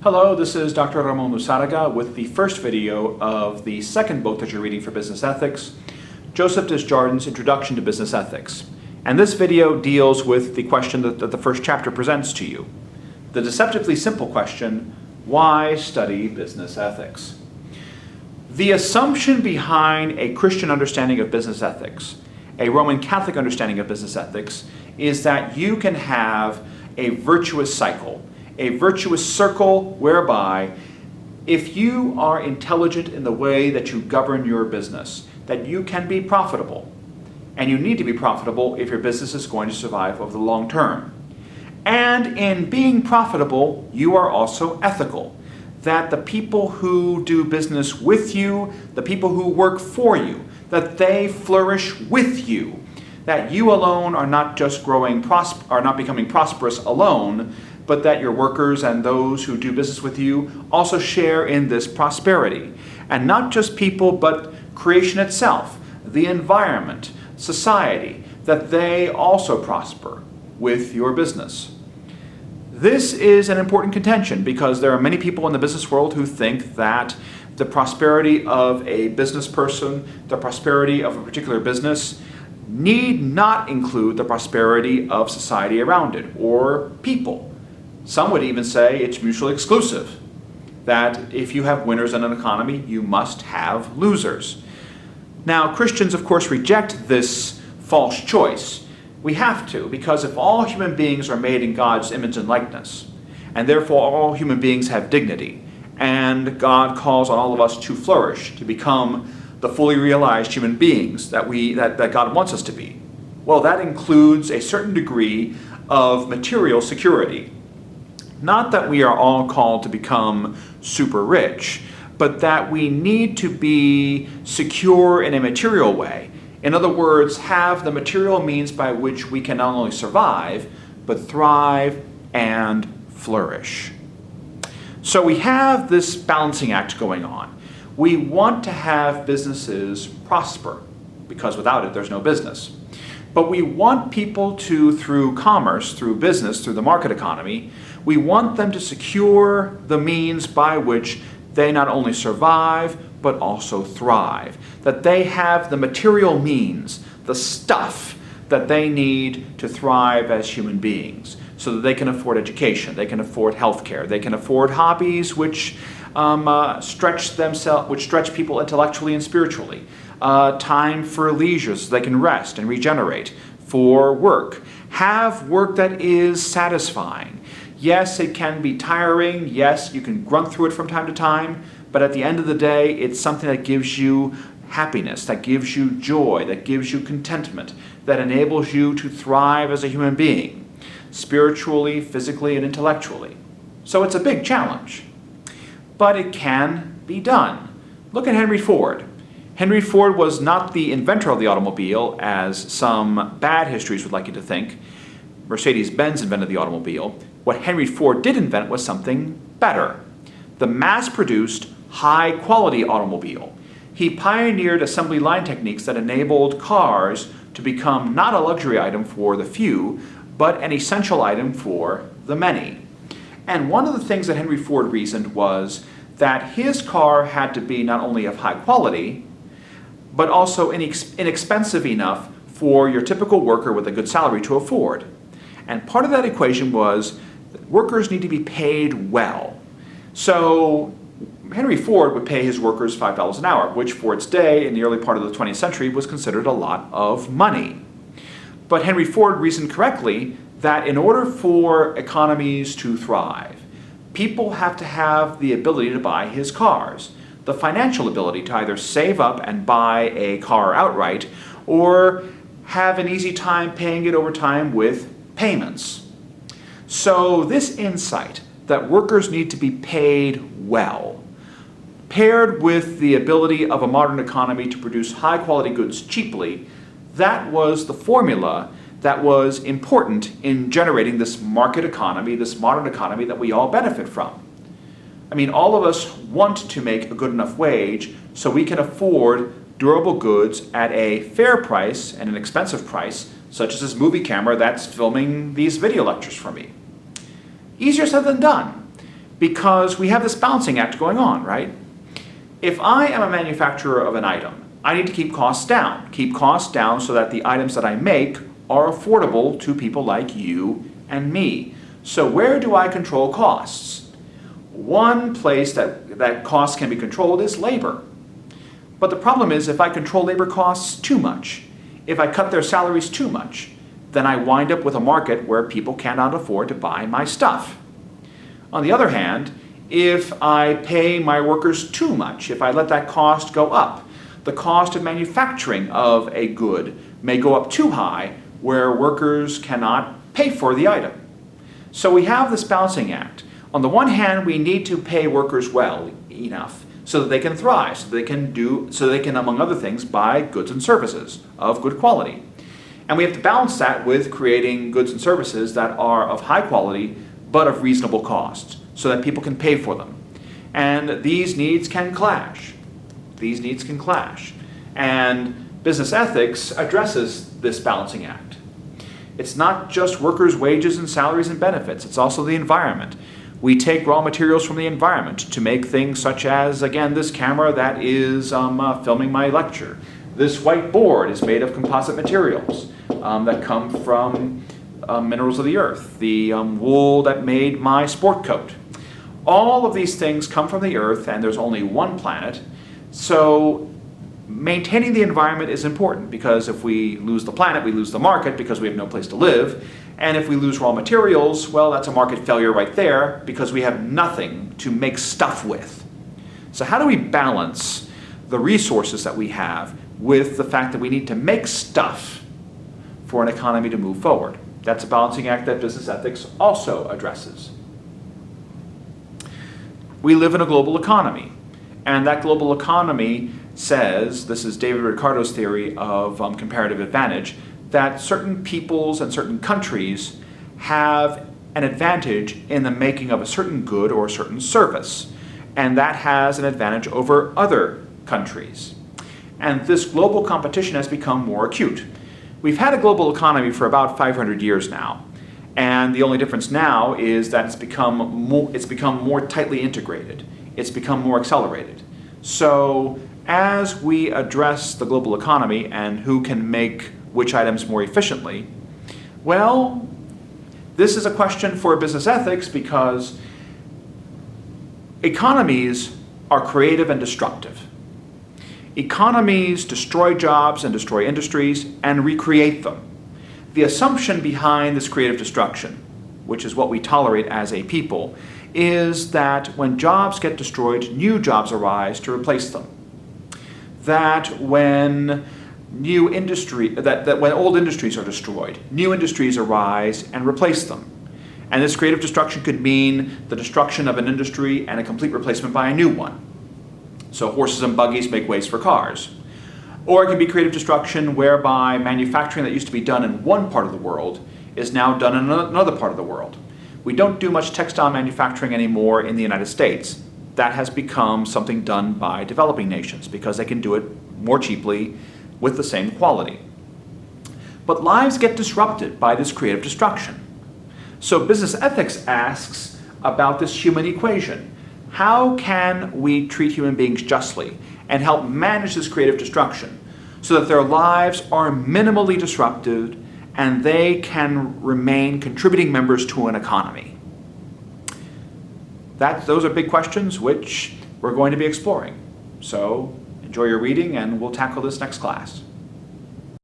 Hello, this is Dr. Ramon Luzarraga with the first video of the second book that you're reading for business ethics, Joseph Desjardins' Introduction to Business Ethics. And this video deals with the question that the first chapter presents to you. The deceptively simple question, why study business ethics? The assumption behind a Christian understanding of business ethics, a Roman Catholic understanding of business ethics, is that you can have a virtuous cycle, a virtuous circle whereby if you are intelligent in the way that you govern your business, that you can be profitable. And you need to be profitable if your business is going to survive over the long term. And in being profitable, you are also ethical. That the people who do business with you, the people who work for you, that they flourish with you. That you alone are not just are not becoming prosperous alone, but that your workers and those who do business with you also share in this prosperity. And not just people, but creation itself, the environment, society, that they also prosper with your business. This is an important contention because there are many people in the business world who think that the prosperity of a business person, the prosperity of a particular business, need not include the prosperity of society around it or people. Some would even say it's mutually exclusive, that if you have winners in an economy, you must have losers. Now, Christians, of course, reject this false choice. We have to, because if all human beings are made in God's image and likeness, and therefore all human beings have dignity, and God calls on all of us to flourish, to become the fully realized human beings that God wants us to be, well, that includes a certain degree of material security. Not that we are all called to become super rich, but that we need to be secure in a material way. In other words, have the material means by which we can not only survive, but thrive and flourish. So we have this balancing act going on. We want to have businesses prosper, because without it, there's no business. But we want people to, through commerce, through business, through the market economy, we want them to secure the means by which they not only survive, but also thrive. That they have the material means, the stuff that they need to thrive as human beings, so that they can afford education, they can afford healthcare, they can afford hobbies which stretch people intellectually and spiritually, time for leisure so they can rest and regenerate, for work. Have work that is satisfying. Yes, it can be tiring. Yes, you can grunt through it from time to time, but at the end of the day, it's something that gives you happiness, that gives you joy, that gives you contentment, that enables you to thrive as a human being, spiritually, physically, and intellectually. So it's a big challenge, but it can be done. Look at Henry Ford. Henry Ford was not the inventor of the automobile, as some bad histories would like you to think. Mercedes-Benz invented the automobile. What Henry Ford did invent was something better. The mass-produced, high-quality automobile. He pioneered assembly line techniques that enabled cars to become not a luxury item for the few, but an essential item for the many. And one of the things that Henry Ford reasoned was that his car had to be not only of high quality, but also inexpensive enough for your typical worker with a good salary to afford. And part of that equation was that workers need to be paid well. So Henry Ford would pay his workers $5 an hour, which for its day in the early part of the 20th century was considered a lot of money. But Henry Ford reasoned correctly that in order for economies to thrive, people have to have the ability to buy his cars, the financial ability to either save up and buy a car outright or have an easy time paying it over time with payments. So this insight that workers need to be paid well, paired with the ability of a modern economy to produce high-quality goods cheaply, that was the formula that was important in generating this market economy, this modern economy that we all benefit from. I mean, all of us want to make a good enough wage so we can afford durable goods at a fair price and an expensive price, such as this movie camera that's filming these video lectures for me. Easier said than done. because we have this balancing act going on, right? If I am a manufacturer of an item, I need to keep costs down. Keep costs down so that the items that I make are affordable to people like you and me. So where do I control costs? One place that costs can be controlled is labor. But the problem is if I control labor costs too much, if I cut their salaries too much, then I wind up with a market where people cannot afford to buy my stuff. On the other hand, if I pay my workers too much, if I let that cost go up, the cost of manufacturing of a good may go up too high where workers cannot pay for the item. So we have this balancing act. On the one hand, we need to pay workers well enough so that they can thrive, so they can, among other things, buy goods and services of good quality. And we have to balance that with creating goods and services that are of high quality but of reasonable cost so that people can pay for them. And these needs can clash. These needs can clash. And business ethics addresses this balancing act. It's not just workers' wages and salaries and benefits, it's also the environment. We take raw materials from the environment to make things such as, again, this camera that is filming my lecture. This whiteboard is made of composite materials that come from minerals of the earth. The wool that made my sport coat. All of these things come from the earth, and there's only one planet. So maintaining the environment is important, because if we lose the planet, we lose the market because we have no place to live. And if we lose raw materials, well, that's a market failure right there because we have nothing to make stuff with. So how do we balance the resources that we have with the fact that we need to make stuff for an economy to move forward? That's a balancing act that business ethics also addresses. We live in a global economy, and that global economy says, this is David Ricardo's theory of comparative advantage, that certain peoples and certain countries have an advantage in the making of a certain good or a certain service, and that has an advantage over other countries. And this global competition has become more acute. We've had a global economy for about 500 years now, and the only difference now is that it's become more tightly integrated. It's become more accelerated. So as we address the global economy and who can make which items more efficiently, well, this is a question for business ethics because economies are creative and destructive. Economies destroy jobs and destroy industries and recreate them. The assumption behind this creative destruction, which is what we tolerate as a people, is that when jobs get destroyed, new jobs arise to replace them. That when when old industries are destroyed, new industries arise and replace them. And this creative destruction could mean the destruction of an industry and a complete replacement by a new one. So horses and buggies make ways for cars. Or it can be creative destruction whereby manufacturing that used to be done in one part of the world is now done in another part of the world. We don't do much textile manufacturing anymore in the United States. That has become something done by developing nations because they can do it more cheaply with the same quality. But lives get disrupted by this creative destruction. So business ethics asks about this human equation. How can we treat human beings justly and help manage this creative destruction so that their lives are minimally disrupted and they can remain contributing members to an economy? Those are big questions which we're going to be exploring. So enjoy your reading, and we'll tackle this next class.